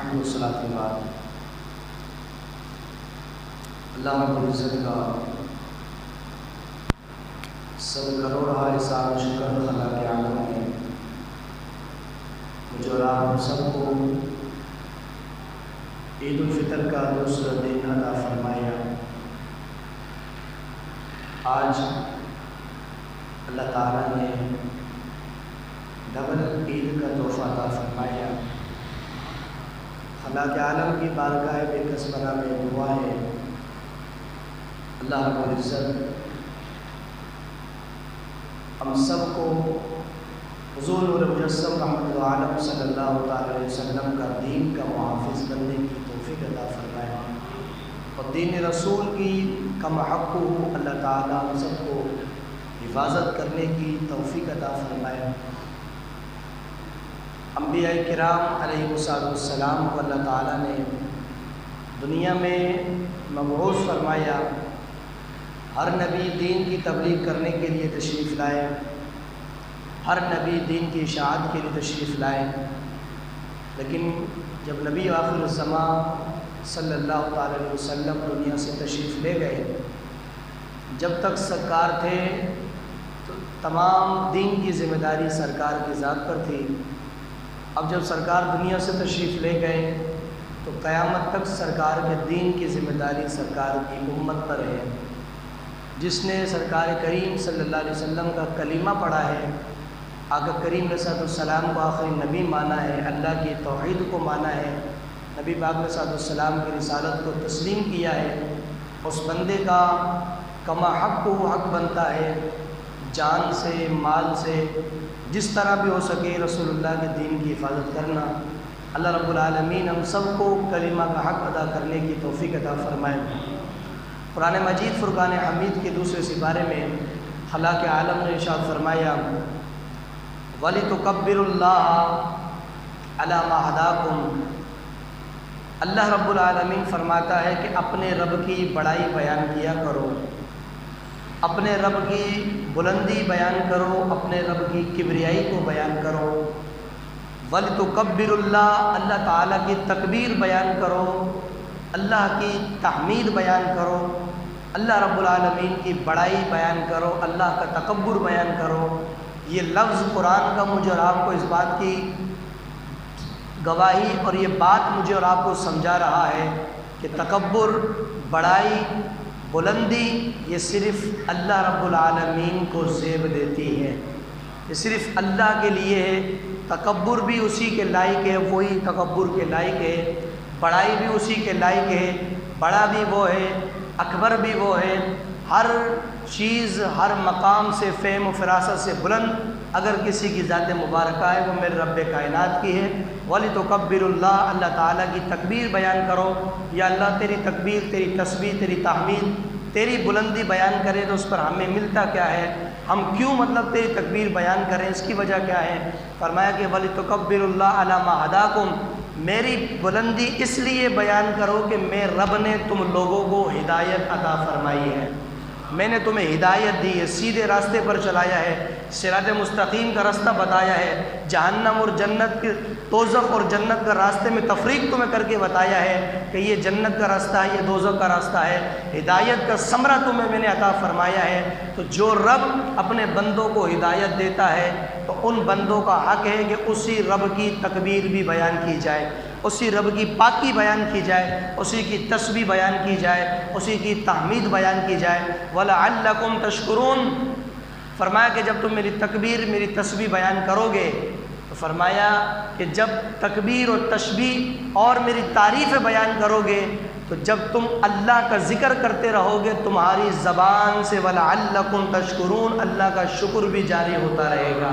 حمد و صلاۃ کے بعد اللہ رب العزت کا سب کروڑ احسان و شکر خلا کے عالم میں مجھے اور آپ سب کو عید الفطر کا دوسرا دن عطا فرمایا۔ آج اللہ تعالیٰ نے ڈبل عید کا تحفہ عطا فرمایا۔ خلا کے عالم کی بارگاہ بے کسبرہ میں دعا ہے اللہ رب العزت ہم سب کو حضور نور مجسم رحمۃ عالم صلی اللہ تعالی علیہ وسلم کا دین کا محافظ بننے کی توفیق عطا فرمائے اور دین رسول کی کم حق ہو اللہ تعالیٰ ہم سب کو حفاظت کرنے کی توفیق عطا فرمائے۔ انبیاء کرام علیہ السلام کو اللہ تعالیٰ نے دنیا میں مبعوث فرمایا۔ ہر نبی دین کی تبلیغ کرنے کے لیے تشریف لائے، ہر نبی دین کی اشاعت کے لیے تشریف لائے، لیکن جب نبی آخر الزمان صلی اللہ تعالی علیہ وسلم دنیا سے تشریف لے گئے، جب تک سرکار تھے تو تمام دین کی ذمہ داری سرکار کی ذات پر تھی۔ اب جب سرکار دنیا سے تشریف لے گئے تو قیامت تک سرکار کے دین کی ذمہ داری سرکار کی امت پر ہے۔ جس نے سرکار کریم صلی اللہ علیہ وسلم کا کلمہ پڑھا ہے، آقا کریم علیہ السلام کو آخری نبی مانا ہے، اللہ کی توحید کو مانا ہے، نبی پاک علیہ السلام کی رسالت کو تسلیم کیا ہے، اس بندے کا کما حق کو حق بنتا ہے جان سے مال سے جس طرح بھی ہو سکے رسول اللہ کے دین کی حفاظت کرنا۔ اللہ رب العالمین ہم سب کو کلمہ کا حق ادا کرنے کی توفیق عطا فرمائے۔ قرآن مجید فرقان حمید کے دوسرے سپارے میں خلا کے عالم نے ارشاد فرمایا وَلِتُكَبِّرُوا اللَّهَ عَلَى مَا هَدَاكُمْ۔ اللہ رب العالمین فرماتا ہے کہ اپنے رب کی بڑائی بیان کیا کرو، اپنے رب کی بلندی بیان کرو، اپنے رب کی کبریائی کو بیان کرو۔ وَلِتُكَبِّرُوا اللَّهَ، اللہ تعالیٰ کی تکبیر بیان کرو، اللہ کی تحمید بیان کرو، اللہ رب العالمین کی بڑائی بیان کرو، اللہ کا تکبر بیان کرو۔ یہ لفظ قرآن کا مجھے اور آپ کو اس بات کی گواہی اور یہ بات مجھے اور آپ کو سمجھا رہا ہے کہ تکبر، بڑائی، بلندی یہ صرف اللہ رب العالمین کو زیب دیتی ہے، یہ صرف اللہ کے لیے ہے۔ تکبر بھی اسی کے لائق ہے، وہی تکبر کے لائق ہے، بڑائی بھی اسی کے لائق ہے، بڑا بھی وہ ہے، اکبر بھی وہ ہے۔ ہر چیز ہر مقام سے فہم و فراست سے بلند اگر کسی کی ذات مبارکہ ہے وہ میرے رب کائنات کی ہے۔ وَلِتُكَبِّرُوا اللَّهَ، اللہ تعالیٰ کی تکبیر بیان کرو۔ یا اللہ تیری تکبیر، تیری تسبیح، تیری تحمید، تیری بلندی بیان کرے تو اس پر ہمیں ملتا کیا ہے، ہم کیوں مطلب تیری تکبیر بیان کریں، اس کی وجہ کیا ہے؟ فرمایا کہ وَلِتُكَبِّرُوا اللَّهَ عَلَى مَا هَدَاكُمْ، میری بلندی اس لیے بیان کرو کہ میں رب نے تم لوگوں کو ہدایت عطا فرمائی ہے، میں نے تمہیں ہدایت دی ہے، سیدھے راستے پر چلایا ہے، صراط مستقیم کا راستہ بتایا ہے، جہنم اور جنت کے، دوزخ اور جنت کا راستے میں تفریق تمہیں کر کے بتایا ہے کہ یہ جنت کا راستہ ہے، یہ دوزخ کا راستہ ہے، ہدایت کا ثمرہ تمہیں میں نے عطا فرمایا ہے۔ تو جو رب اپنے بندوں کو ہدایت دیتا ہے تو ان بندوں کا حق ہے کہ اسی رب کی تکبیر بھی بیان کی جائے، اسی رب کی پاکی بیان کی جائے، اسی کی تسبیح بیان کی جائے، اسی کی تحمید بیان کی جائے۔ وَلَعَلَّكُمْ تَشْكُرُونَ، فرمایا کہ جب تم میری تکبیر، میری تسبیح بیان کرو گے تو فرمایا کہ جب تکبیر اور تسبیح اور میری تعریف بیان کرو گے تو جب تم اللہ کا ذکر کرتے رہو گے تمہاری زبان سے وَلَعَلَّكُمْ تَشْكُرُونَ، اللہ کا شکر بھی جاری ہوتا رہے گا،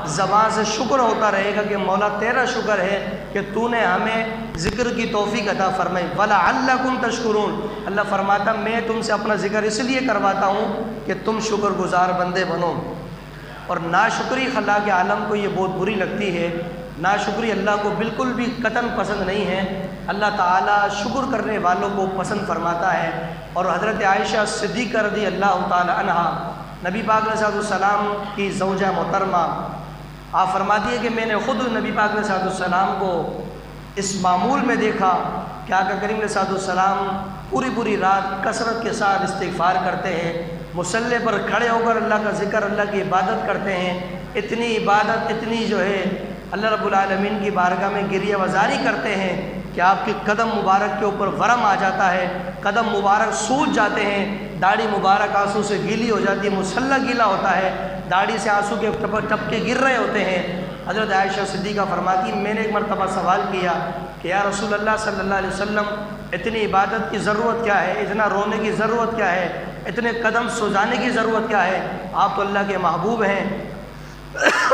زبان سے شکر ہوتا رہے گا کہ مولا تیرا شکر ہے کہ تو نے ہمیں ذکر کی توفیق عطا فرمائی۔ وَلَعَلَّكُمْ تَشْكُرُونَ، اللہ فرماتا میں تم سے اپنا ذکر اس لیے کرواتا ہوں کہ تم شکر گزار بندے بنو۔ اور ناشکری خلا کے عالم کو یہ بہت بری لگتی ہے، ناشکری اللہ کو بالکل بھی قطعاً پسند نہیں ہے۔ اللہ تعالیٰ شکر کرنے والوں کو پسند فرماتا ہے۔ اور حضرت عائشہ صدیقہ رضی اللہ تعالی عنہا نبی پاک علیہ السلام کی زوجہ محترمہ، آپ فرماتی ہے کہ میں نے خود نبی پاک علیہ السلام کو اس معمول میں دیکھا کہ آقا کریم علیہ السلام پوری رات کثرت کے ساتھ استغفار کرتے ہیں، مصلی پر کھڑے ہو کر اللہ کا ذکر، اللہ کی عبادت کرتے ہیں، اتنی عبادت، اتنی جو ہے اللہ رب العالمین کی بارگاہ میں گریہ وزاری کرتے ہیں کہ آپ کے قدم مبارک کے اوپر ورم آ جاتا ہے، قدم مبارک سوج جاتے ہیں، داڑھی مبارک آنسو سے گیلی ہو جاتی ہے، مصلی گیلا ہوتا ہے، داڑھی سے آنسو کے ٹپکے گر رہے ہوتے ہیں۔ حضرت عائشہ صدیقہ فرماتی میں نے ایک مرتبہ سوال کیا کہ یا رسول اللہ صلی اللہ علیہ وسلم اتنی عبادت کی ضرورت کیا ہے، اتنا رونے کی ضرورت کیا ہے، اتنے قدم سجانے کی ضرورت کیا ہے؟ آپ تو اللہ کے محبوب ہیں،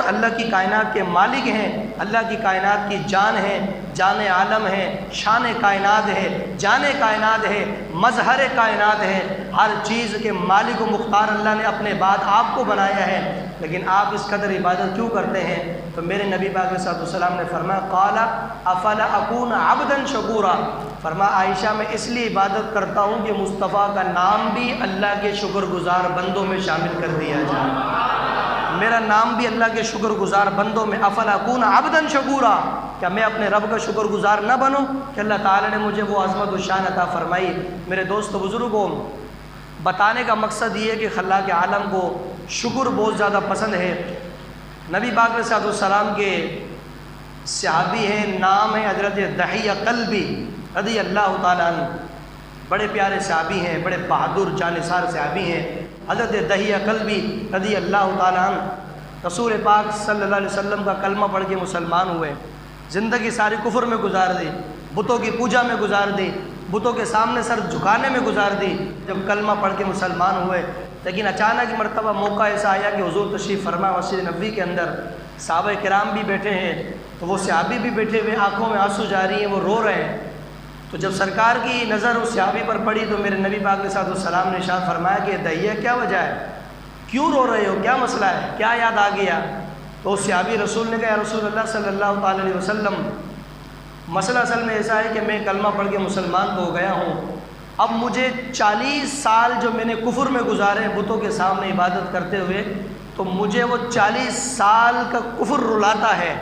اللہ کی کائنات کے مالک ہیں، اللہ کی کائنات کی جان ہے، جان عالم ہے، شان کائنات ہے، جان کائنات ہے، مظہر کائنات ہے، ہر چیز کے مالک و مختار اللہ نے اپنے بعد آپ کو بنایا ہے، لیکن آپ اس قدر عبادت کیوں کرتے ہیں؟ تو میرے نبی پاک علیہ السلام نے فرمایا قال افلا اکون عبدا شکورا، فرمایا عائشہ میں اس لیے عبادت کرتا ہوں کہ مصطفیٰ کا نام بھی اللہ کے شکر گزار بندوں میں شامل کر دیا جائے، میرا نام بھی اللہ کے شکر گزار بندوں میں، افلا اکون عبدا شکورا، کیا میں اپنے رب کا شکر گزار نہ بنوں کہ اللہ تعالی نے مجھے وہ عظمت و شان عطا فرمائی۔ میرے دوست و بزرگوں، بتانے کا مقصد یہ ہے کہ خلاق عالم کو شکر بہت زیادہ پسند ہے۔ نبی پاک علیہ السلام کے صحابی ہیں، نام ہے حضرت دحیہ کلبی رضی اللہ تعالیٰ عنہ، بڑے پیارے صحابی ہیں، بڑے بہادر جانثار صحابی ہیں۔ حضرت دحیہ کلبی رضی اللہ تعالیٰ عنہ رسول پاک صلی اللہ علیہ وسلم کا کلمہ پڑھ کے مسلمان ہوئے، زندگی ساری کفر میں گزار دی، بتوں کی پوجا میں گزار دی، بتوں کے سامنے سر جھکانے میں گزار دی۔ جب کلمہ پڑھ کے مسلمان ہوئے، لیکن اچانک مرتبہ موقع ایسا آیا کہ حضور تشریف فرما مسجد نبوی کے اندر، صحابہ کرام بھی بیٹھے ہیں، تو وہ صحابی بھی بیٹھے ہوئے، آنکھوں میں آنسو جاری ہیں، وہ رو رہے ہیں۔ تو جب سرکار کی نظر اس صحابی پر پڑی تو میرے نبی پاک علیہ السلام نے ارشاد فرمایا کہ دحیہ کیا وجہ ہے، کیوں رو رہے ہو، کیا مسئلہ ہے، کیا یاد آ گیا؟ تو اس صحابی رسول نے کہا یا رسول اللہ صلی اللہ تعالی علیہ وسلم، مسئلہ اصل میں ایسا ہے کہ میں کلمہ پڑھ کے مسلمان ہو گیا ہوں، اب مجھے 40 سال جو میں نے کفر میں گزارے بتوں کے سامنے عبادت کرتے ہوئے، تو مجھے وہ 40 سال کا کفر رلاتا ہے۔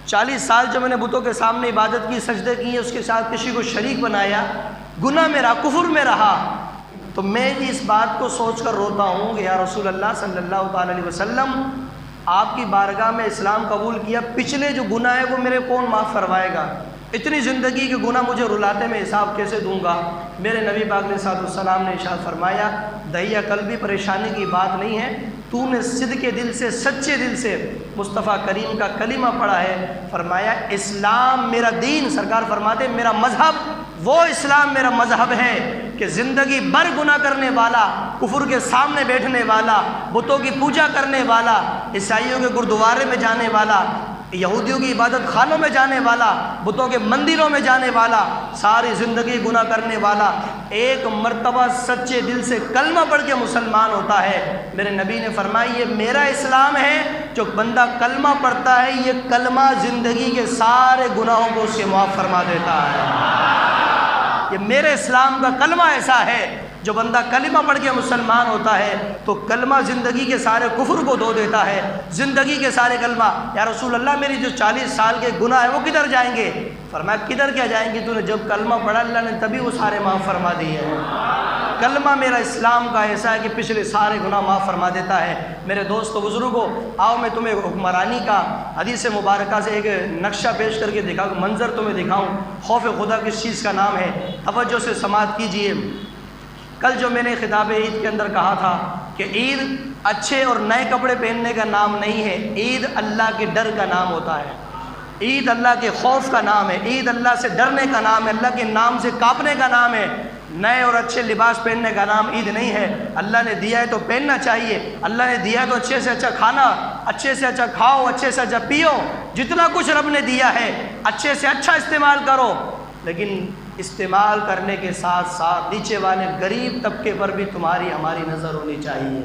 40 سال جو میں نے بتوں کے سامنے عبادت کی، سجدے کیے، اس کے ساتھ کسی کو شریک بنایا، گناہ میں رہا، کفر میں رہا، تو میں اس بات کو سوچ کر روتا ہوں کہ یا رسول اللہ صلی اللہ تعالی علیہ وسلم، آپ کی بارگاہ میں اسلام قبول کیا، پچھلے جو گناہ ہے وہ میرے کون معاف فرمائے گا؟ اتنی زندگی کے گناہ مجھے رلاتے میں حساب کیسے دوں گا؟ میرے نبی پاک علیہ السلام نے ارشاد فرمایا دحیہ قلبی پریشانی کی بات نہیں ہے، تو نے صدق کے دل سے، سچے دل سے مصطفیٰ کریم کا کلمہ پڑھا ہے، فرمایا اسلام میرا دین، سرکار فرماتے میرا مذہب، وہ اسلام میرا مذہب ہے کہ زندگی بھر گناہ کرنے والا، کفر کے سامنے بیٹھنے والا، بتوں کی پوجا کرنے والا، عیسائیوں کے گردوارے میں جانے والا، یہودیوں کی عبادت خانوں میں جانے والا، بتوں کے مندروں میں جانے والا، ساری زندگی گناہ کرنے والا، ایک مرتبہ سچے دل سے کلمہ پڑھ کے مسلمان ہوتا ہے۔ میرے نبی نے فرمایا یہ میرا اسلام ہے، جو بندہ کلمہ پڑھتا ہے یہ کلمہ زندگی کے سارے گناہوں کو اس کے معاف فرما دیتا ہے۔ یہ میرے اسلام کا کلمہ ایسا ہے، جو بندہ کلمہ پڑھ کے مسلمان ہوتا ہے تو کلمہ زندگی کے سارے کفر کو دھو دیتا ہے، زندگی کے سارے کلمہ۔ یا رسول اللہ میری جو 40 سال کے گناہ ہیں وہ کدھر جائیں گے؟ فرمایا کدھر کیا جائیں گے، تو نے جب کلمہ پڑھا اللہ نے تبھی وہ سارے معاف فرما دیے ہیں۔ کلمہ میرا اسلام کا ایسا ہے کہ پچھلے سارے گناہ معاف فرما دیتا ہے۔ میرے دوست و بزرگوں، آؤ میں تمہیں حکمرانی کا حدیث مبارکہ سے ایک نقشہ پیش کر کے دکھاؤں، منظر تمہیں دکھاؤں۔ خوف خدا کس چیز کا نام ہے، توجہ سے سماعت کیجئے۔ کل جو میں نے خطاب عید کے اندر کہا تھا کہ عید اچھے اور نئے کپڑے پہننے کا نام نہیں ہے، عید اللہ کے ڈر کا نام ہوتا ہے، عید اللہ کے خوف کا نام ہے، عید اللہ سے ڈرنے کا نام ہے، اللہ کے نام سے کانپنے کا نام ہے۔ نئے اور اچھے لباس پہننے کا نام عید نہیں ہے۔ اللہ نے دیا ہے تو پہننا چاہیے، اللہ نے دیا ہے تو اچھے سے اچھا کھانا، اچھے سے اچھا کھاؤ، اچھے سے اچھا پیو، جتنا کچھ رب نے دیا ہے اچھے سے اچھا استعمال کرو، لیکن استعمال کرنے کے ساتھ ساتھ نیچے والے غریب طبقے پر بھی تمہاری ہماری نظر ہونی چاہیے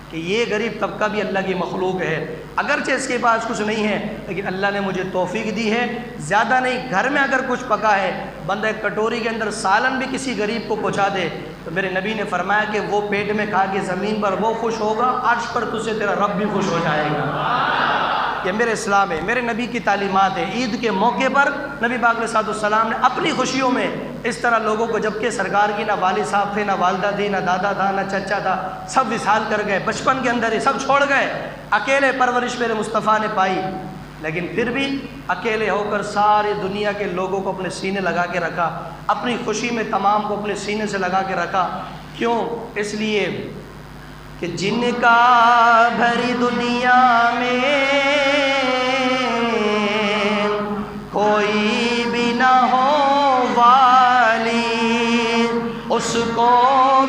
کہ یہ غریب طبقہ بھی اللہ کی مخلوق ہے، اگرچہ اس کے پاس کچھ نہیں ہے لیکن اللہ نے مجھے توفیق دی ہے، زیادہ نہیں، گھر میں اگر کچھ پکا ہے بندہ ایک کٹوری کے اندر سالن بھی کسی غریب کو پہنچا دے تو میرے نبی نے فرمایا کہ وہ پیٹ میں کھا کے زمین پر وہ خوش ہوگا، عرش پر تجھ سے تیرا رب بھی خوش ہو جائے گا۔ یہ میرے اسلام ہے، میرے نبی کی تعلیمات ہے۔ عید کے موقع پر نبی پاک علیہ السلام نے اپنی خوشیوں میں اس طرح لوگوں کو، جبکہ سرکار کی نہ والد صاحب تھے، نہ والدہ تھی، نہ دادا تھا، نہ چچا تھا، سب وصال کر گئے، بچپن کے اندر ہی سب چھوڑ گئے، اکیلے پرورش میرے مصطفیٰ نے پائی، لیکن پھر بھی اکیلے ہو کر ساری دنیا کے لوگوں کو اپنے سینے لگا کے رکھا، اپنی خوشی میں تمام کو اپنے سینے سے لگا کے رکھا۔ کیوں؟ اس لیے کہ جن کا بھری دنیا میں کوئی بھی نہ ہو والی، اس کو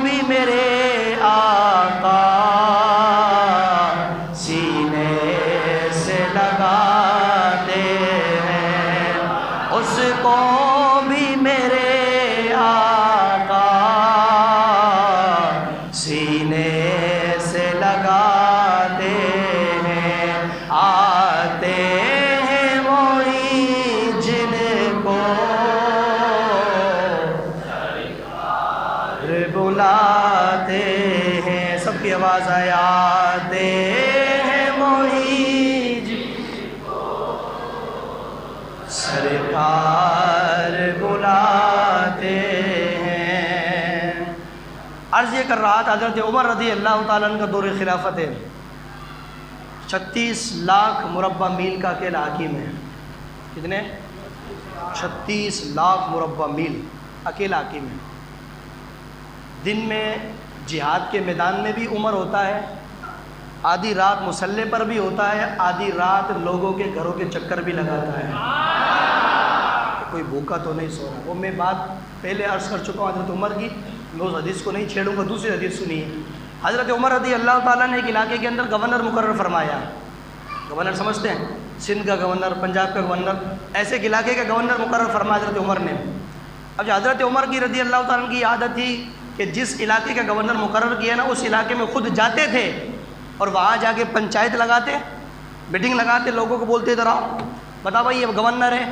بھی میرے آقا سینے سے لگاتے ہیں، اس کو بھی میرے آقا سینے سے لگاتے ہیں۔ آتے ہیں وہی جن کو بلاتے ہیں، سب کی آواز آئے، آتے ہیں وہی جن کو سرکار بلاتے ہیں۔ عرض یہ کر رہا تھا، حضرت عمر رضی اللہ تعالیٰ عنہ کا دور خلافت ہے، 36 لاکھ مربع میل کا اکیلا حاکم ہے۔ کتنے؟ 36 لاکھ مربع میل اکیلا حاکم ہے۔ دن میں جہاد کے میدان میں بھی عمر ہوتا ہے، آدھی رات مسلح پر بھی ہوتا ہے، آدھی رات لوگوں کے گھروں کے چکر بھی لگاتا ہے، کوئی بھوکا تو نہیں سو رہا۔ وہ میں بات پہلے عرض کر چکا ہوں حضرت عمر کی، میں اس حدیث کو نہیں چھیڑوں گا، دوسری حدیث سنیے۔ حضرت عمر رضی اللہ تعالیٰ نے ایک علاقے کے اندر گورنر مقرر فرمایا۔ گورنر سمجھتے ہیں؟ سندھ کا گورنر، پنجاب کا گورنر، ایسے ایک علاقے کا گورنر مقرر فرمایا حضرت عمر نے۔ اب حضرت عمر کی رضی اللہ تعالیٰ کی عادت تھی کہ جس علاقے کا گورنر مقرر کیا نا، اس علاقے میں خود جاتے تھے اور وہاں جا کے پنچایت لگاتے، میٹنگ لگاتے، لوگوں کو بولتے ادھر آؤ، بتا بھائی یہ گورنر ہے،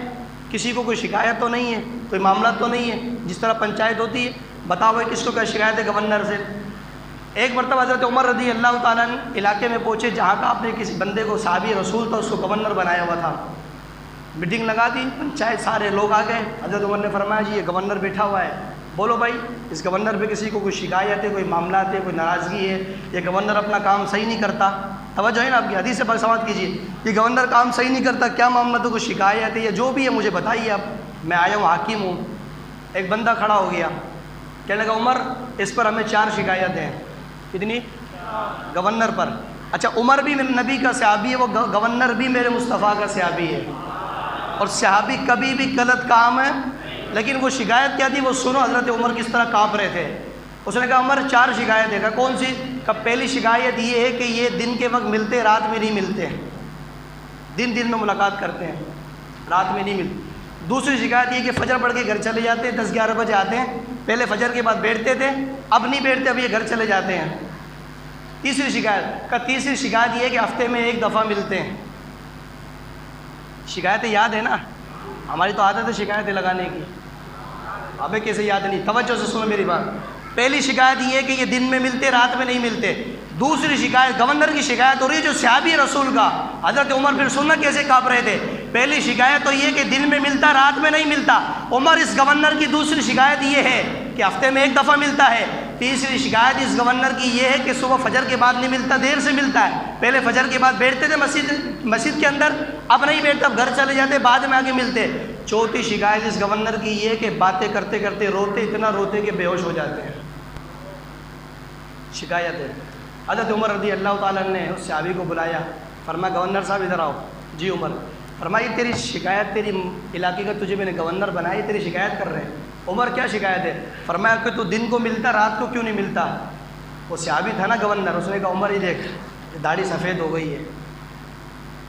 کسی کو کوئی شکایت تو نہیں ہے، کوئی معاملہ تو نہیں ہے، جس طرح پنچایت ہوتی ہے، بتاؤ بھائی کس کو کیا شکایت ہے گورنر سے۔ ایک مرتبہ حضرت عمر رضی اللہ تعالیٰ علاقے میں پہنچے جہاں کا آپ نے کسی بندے کو صحابی رسول تھا، اس کو گورنر بنایا ہوا تھا۔ میٹنگ لگا دی، پنچایت سارے لوگ آ گئے، حضرت عمر نے فرمایا جی یہ گورنر بیٹھا ہوا ہے، بولو بھائی اس گورنر پہ کسی کو کوئی شکایت ہے، کوئی معاملات ہے، کوئی ناراضگی ہے، یہ گورنر اپنا کام صحیح نہیں کرتا، توجہ ہے نا آپ کی، حدیث سے سماعت کیجیے، یہ گورنر کام صحیح نہیں کرتا، کیا معاملہ تو کوئی شکایت ہے یا جو بھی ہے مجھے بتائیے، اب میں آیا ہوں حاکم ہوں۔ ایک بندہ کھڑا ہو گیا، کہنے لگا عمر اس پر ہمیں 4 شکایتیں ہیں۔ کتنی؟ گورنر پر۔ اچھا عمر بھی میرے نبی کا صحابی ہے، وہ گورنر بھی میرے مصطفیٰ کا صحابی ہے، اور صحابی کبھی بھی غلط کام ہے، لیکن وہ شکایت کیا تھی وہ سنو، حضرت عمر کس طرح کانپ رہے تھے۔ اس نے کہا عمر 4 شکایت ہے۔ کہا کون سی؟ کہا پہلی شکایت یہ ہے کہ یہ دن کے وقت ملتے، رات میں نہیں ملتے، دن میں ملاقات کرتے ہیں، رات میں نہیں ملتے۔ دوسری شکایت یہ کہ فجر پڑھ کے گھر چلے جاتے ہیں، 10-11 بجے آتے ہیں، پہلے فجر کے بعد بیٹھتے تھے، اب نہیں بیٹھتے، اب یہ گھر چلے جاتے ہیں۔ تیسری شکایت، کہا تیسری شکایت یہ ہے کہ ہفتے میں 1 دفعہ ملتے ہیں۔ شکایتیں یاد ہے نا، ہماری تو عادت ہے شکایتیں لگانے کی، ابے کیسے یاد نہیں؟ توجہ سے سنو میری بات۔ پہلی شکایت یہ ہے کہ یہ دن میں ملتے، رات میں نہیں ملتے۔ دوسری شکایت گورنر کی شکایت ہو رہی ہے جو صحابی رسول کا، حضرت عمر پھر سننا کیسے کانپ رہے تھے۔ پہلی شکایت تو یہ کہ دن میں ملتا، رات میں نہیں ملتا۔ عمر اس گورنر کی دوسری شکایت یہ ہے کہ ہفتے میں 1 دفعہ ملتا ہے۔ تیسری شکایت اس گورنر کی یہ ہے کہ صبح فجر کے بعد نہیں ملتا، دیر سے ملتا ہے، پہلے فجر کے بعد بیٹھتے تھے مسجد کے اندر، اب نہیں بیٹھتے، اب گھر چلے جاتے، بعد میں آگے ملتے۔ چوتھی شکایت اس گورنر کی یہ ہے کہ باتیں کرتے کرتے روتے، اتنا روتے کہ بے ہوش ہو جاتے ہیں۔ شکایت ہے۔ حضرت عمر رضی اللہ تعالیٰ نے اس صحابی کو بلایا، فرمایا گورنر صاحب ادھر آؤ۔ جی عمر۔ فرمائی تیری شکایت، تیری علاقے کا تجھے میں نے گورنر بنائی، تیری شکایت کر رہے ہیں۔ عمر کیا شکایت ہے؟ فرمایا کہ تو دن کو ملتا، رات کو کیوں نہیں ملتا؟ وہ صحابی تھا نا گورنر، اس نے کہا عمر یہ دیکھ داڑھی سفید ہو گئی ہے،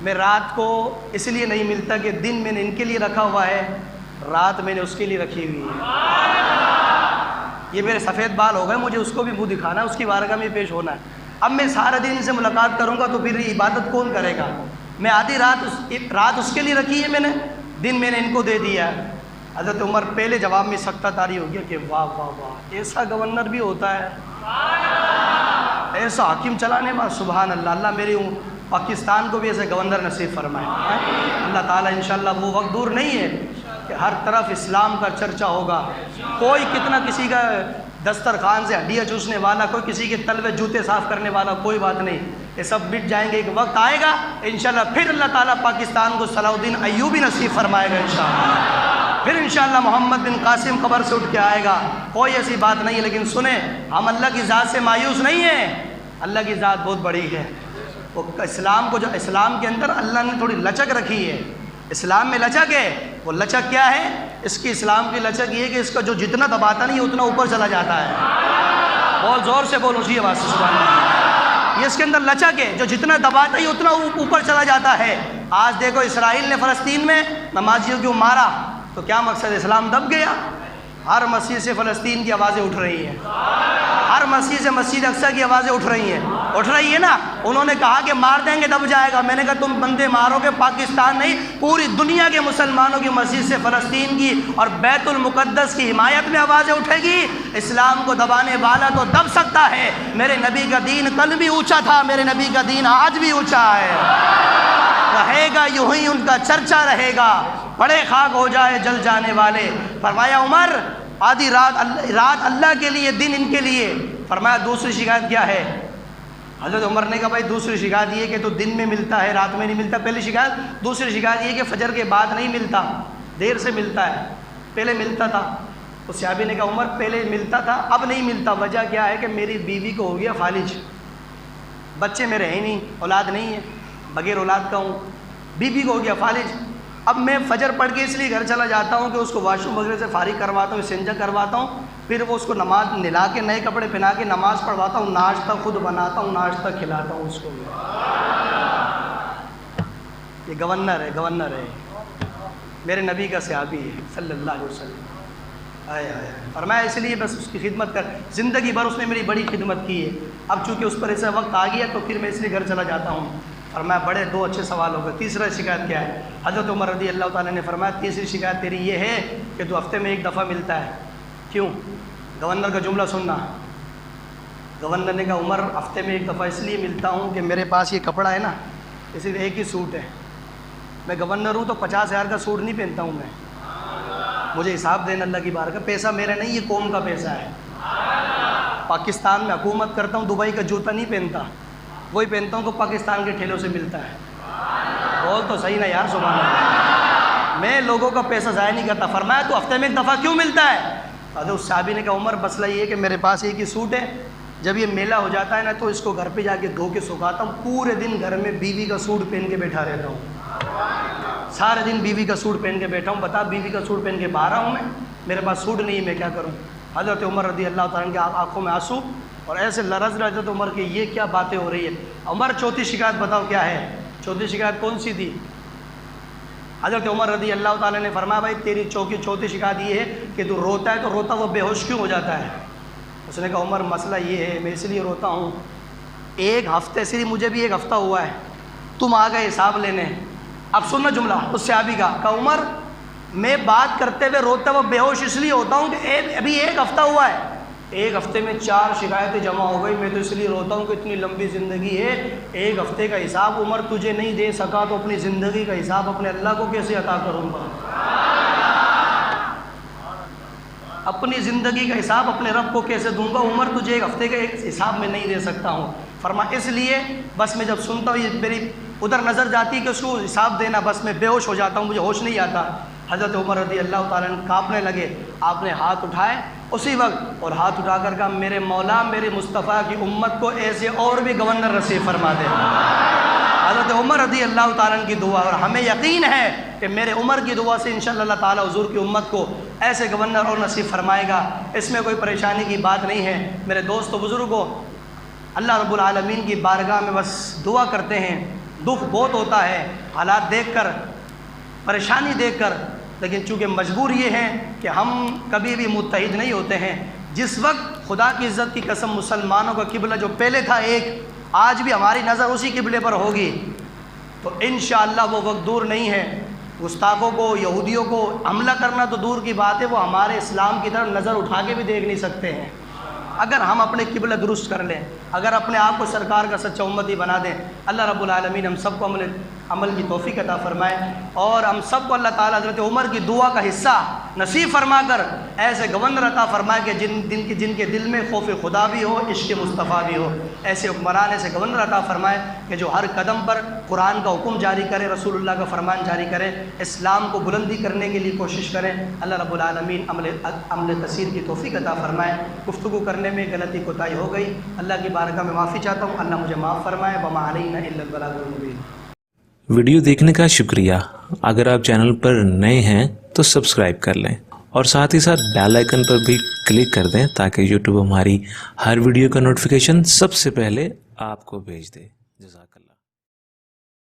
میں رات کو اس لیے نہیں ملتا کہ دن میں نے ان کے لیے رکھا ہوا ہے، رات میں نے اس کے لیے رکھی ہوئی ہے، یہ میرے سفید بال ہو گئے، مجھے اس کو بھی منہ دکھانا ہے، اس کی بارگاہ میں پیش ہونا ہے۔ اب میں سارا دن ان سے ملاقات کروں گا تو پھر عبادت کون کرے گا؟ میں آدھی رات اس کے لیے رکھی ہے، میں نے دن میں نے ان کو دے دیا۔ حضرت عمر پہلے جواب میں سکتہ طاری ہو گیا کہ واہ واہ واہ، ایسا گورنر بھی ہوتا ہے، ایسا حاکم چلانے والا، سبحان اللہ، اللہ میری پاکستان کو بھی ایسے گورنر نصیب فرمائے۔ اللہ تعالیٰ انشاءاللہ وہ وقت دور نہیں ہے کہ ہر طرف اسلام کا چرچا ہوگا، کوئی کتنا کسی کا دسترخوان سے ہڈیاں چوسنے والا، کوئی کسی کے تلوے جوتے صاف کرنے والا، کوئی بات نہیں، یہ سب مٹ جائیں گے، ایک وقت آئے گا انشاءاللہ پھر اللہ تعالیٰ پاکستان کو صلاح الدین ایوبی نصیب فرمائے گا انشاءاللہ، پھر انشاءاللہ محمد بن قاسم قبر سے اٹھ کے آئے گا، کوئی ایسی بات نہیں ہے۔ لیکن سنیں، ہم اللہ کی ذات سے مایوس نہیں ہیں، اللہ کی ذات بہت بڑی ہے۔ وہ اسلام کو جو اسلام کے اندر اللہ نے تھوڑی لچک رکھی ہے، اسلام میں لچک ہے، وہ لچک کیا ہے؟ اس کی اسلام کی لچک یہ ہے کہ اس کا جو جتنا دباتا نہیں اتنا اوپر چلا جاتا ہے۔ بہت زور سے بولو جی آواز سے سبحان اللہ۔ یہ اس کے اندر لچک ہے، جو جتنا دباتا ہی اتنا اوپر چلا جاتا ہے۔ آج دیکھو اسرائیل نے فلسطین میں نمازیوں کو مارا تو کیا مقصد؟ اسلام دب گیا۔ ہر مسجد سے فلسطین کی آوازیں اٹھ رہی ہیں، ہر مسجد سے مسجد اقصی کی آوازیں اٹھ رہی ہیں نا۔ انہوں نے کہا کہ مار دیں گے دب جائے گا، میں نے کہا تم بندے مارو گے، پاکستان نہیں پوری دنیا کے مسلمانوں کی مسجد سے فلسطین کی اور بیت المقدس کی حمایت میں آوازیں اٹھے گی۔ اسلام کو دبانے والا تو دب سکتا ہے، میرے نبی کا دین کل بھی اونچا تھا، میرے نبی کا دین آج بھی اونچا ہے، رہے گا یوں ہی، ان کا چرچا رہے گا، بڑے خاک ہو جائے جل جانے والے۔ فرمایا عمر آدھی رات اللہ کے لیے، دن ان کے لیے۔ فرمایا دوسری شکایت کیا ہے؟ حضرت عمر نے کہا بھائی دوسری شکایت یہ کہ تو دن میں ملتا ہے رات میں نہیں ملتا، پہلی شکایت۔ دوسری شکایت یہ کہ فجر کے بعد نہیں ملتا، دیر سے ملتا ہے، پہلے ملتا تھا۔ اس صحابی نے کہا عمر پہلے ملتا تھا اب نہیں ملتا، وجہ کیا ہے کہ میری بیوی کو ہو گیا فالج، بچے میرے ہیں نہیں، اولاد نہیں ہے، بغیر اولاد کا ہوں، بیوی کو ہو گیا فالج۔ اب میں فجر پڑھ کے اس لیے گھر چلا جاتا ہوں کہ اس کو واش روم وغیرہ سے فارغ کرواتا ہوں، استنجا کرواتا ہوں، پھر وہ اس کو نماز نلا کے نئے کپڑے پہنا کے نماز پڑھواتا ہوں، ناشتہ خود بناتا ہوں، ناشتہ کھلاتا ہوں اس کو۔ یہ گورنر ہے، میرے نبی کا صحابی ہے صلی اللہ علیہ وسلم۔ آئے فرمایا اس لیے بس اس کی خدمت کر، زندگی بھر اس نے میری بڑی خدمت کی ہے، اب چونکہ اس پر ایسا وقت آ گیا تو پھر میں اس لیے گھر چلا جاتا ہوں۔ فرمایا بڑے دو اچھے سوال ہو گئے۔ تیسرا شکایت کیا ہے؟ حضرت عمر رضی اللہ تعالیٰ نے فرمایا تیسری شکایت تیری یہ ہے کہ تو ہفتے میں ایک دفعہ ملتا ہے۔ کیوں؟ گورنر کا جملہ سننا۔ گورنر نے کہا عمر ہفتے میں ایک دفعہ اس لیے ملتا ہوں کہ میرے پاس یہ کپڑا ہے نا، صرف ایک ہی سوٹ ہے، میں گورنر ہوں تو 50,000 کا سوٹ نہیں پہنتا ہوں میں، مجھے حساب دینا اللہ کی بار کا، پیسہ میرا نہیں، یہ قوم کا پیسہ ہے۔ پاکستان میں حکومت کرتا ہوں، دبئی کا جوتا نہیں پہنتا، وہی پہنتا ہوں تو پاکستان کے ٹھیلوں سے ملتا ہے۔ بول تو صحیح نا یار سبحان اللہ، میں لوگوں کا پیسہ ضائع نہیں کرتا۔ فرمایا تو ہفتے میں ایک دفعہ کیوں ملتا ہے؟ حضرت اس صحابی نے کہا عمر مسئلہ یہ ہے کہ میرے پاس ایک ہی سوٹ ہے، جب یہ میلہ ہو جاتا ہے نا تو اس کو گھر پہ جا کے دھو کے سکھاتا ہوں، پورے دن گھر میں بیوی کا سوٹ پہن کے بیٹھا رہتا ہوں، سارے دن بیوی کا سوٹ پہن کے بیٹھا ہوں، بتا بیوی کا سوٹ پہن کے باہر ہوں میں، میرے پاس سوٹ نہیں ہے، میں کیا کروں؟ حضرت عمر رضی اللہ تعالیٰ کے آنکھوں میں آنسو اور ایسے لرز رہے حضرت عمر کی، یہ کیا باتیں ہو رہی ہے؟ عمر چوتھی شکایت بتاؤ کیا ہے؟ چوتھی شکایت کون سی تھی؟ حضرت عمر رضی اللہ تعالیٰ نے فرمایا بھائی تیری چوتھی شکایت یہ ہے کہ تو روتا ہے تو روتا وہ بے ہوش کیوں ہو جاتا ہے؟ اس نے کہا عمر مسئلہ یہ ہے میں اس لیے روتا ہوں، ایک ہفتے سے مجھے بھی ایک ہفتہ ہوا ہے، تم آ گئے حساب لینے۔ اب سننا جملہ اس صحابی کا، کہا عمر میں بات کرتے ہوئے روتا ہوا بے ہوش اس لیے ہوتا ہوں کہ ابھی ایک ہفتہ ہوا ہے، ایک ہفتے میں 4 شکایتیں جمع ہو گئی، میں تو اس لیے روتا ہوں کہ اتنی لمبی زندگی ہے، ایک ہفتے کا حساب عمر تجھے نہیں دے سکا تو اپنی زندگی کا حساب اپنے اللہ کو کیسے عطا کروں گا؟ اپنی زندگی کا حساب اپنے رب کو کیسے دوں گا؟ عمر تجھے ایک ہفتے کے حساب میں نہیں دے سکتا ہوں۔ فرمایا اس لیے بس میں جب سنتا ہوں یہ میری ادھر نظر جاتی کہ اس کو حساب دینا، بس میں بے ہوش ہو جاتا ہوں، مجھے ہوش نہیں آتا۔ حضرت عمر رضی اللہ تعالیٰ عنہ کانپنے لگے، آپ نے ہاتھ اٹھائے اسی وقت اور ہاتھ اٹھا کر کہا میرے مولا میرے مصطفیٰ کی امت کو ایسے اور بھی گورنر نصیب فرما دے۔ حضرت عمر رضی اللہ تعالیٰ عنہ کی دعا، اور ہمیں یقین ہے کہ میرے عمر کی دعا سے انشاءاللہ اللہ تعالیٰ حضور کی امت کو ایسے گورنر اور نصیب فرمائے گا، اس میں کوئی پریشانی کی بات نہیں ہے۔ میرے دوست و بزرگوں، اللہ رب العالمین کی بارگاہ میں بس دعا کرتے ہیں، دکھ بہت ہوتا ہے حالات دیکھ کر، پریشانی دیکھ کر، لیکن چونکہ مجبور یہ ہے کہ ہم کبھی بھی متحد نہیں ہوتے ہیں۔ جس وقت خدا کی عزت کی قسم مسلمانوں کا قبلہ جو پہلے تھا ایک، آج بھی ہماری نظر اسی قبلے پر ہوگی تو انشاءاللہ وہ وقت دور نہیں ہے۔ گستاخوں کو، یہودیوں کو حملہ کرنا تو دور کی بات ہے، وہ ہمارے اسلام کی طرف نظر اٹھا کے بھی دیکھ نہیں سکتے ہیں۔ اگر ہم اپنے قبلہ درست کر لیں، اگر اپنے آپ کو سرکار کا سچا امتی بنا دیں، اللہ رب العالمین ہم سب کو عمل کی توفیق عطا فرمائے، اور ہم سب کو اللہ تعالیٰ حضرت عمر کی دعا کا حصہ نصیب فرما کر ایسے گورنر عطا فرمائے کہ جن کے دل میں خوف خدا بھی ہو، عشق مصطفیٰ بھی ہو، ایسے حکمران، ایسے گورنر عطا فرمائے کہ جو ہر قدم پر قرآن کا حکم جاری کرے، رسول اللہ کا فرمان جاری کرے، اسلام کو بلندی کرنے کے لیے کوشش کریں۔ اللہ رب العالمین عمل تصیر کی توفیق عطا فرمائے۔ گفتگو کرنے میں غلطی کوتاہی ہو گئی، اللہ کی بارگاہ میں معافی چاہتا ہوں، اللہ مجھے معاف فرمائے۔ وما علینا الا البلاغ المبین۔ ویڈیو دیکھنے کا شکریہ۔ اگر آپ چینل پر نئے ہیں تو سبسکرائب کر لیں اور ساتھ ہی ساتھ بیل آئیکن پر بھی کلک کر دیں تاکہ یوٹیوب ہماری ہر ویڈیو کا نوٹیفیکیشن سب سے پہلے آپ کو بھیج دے۔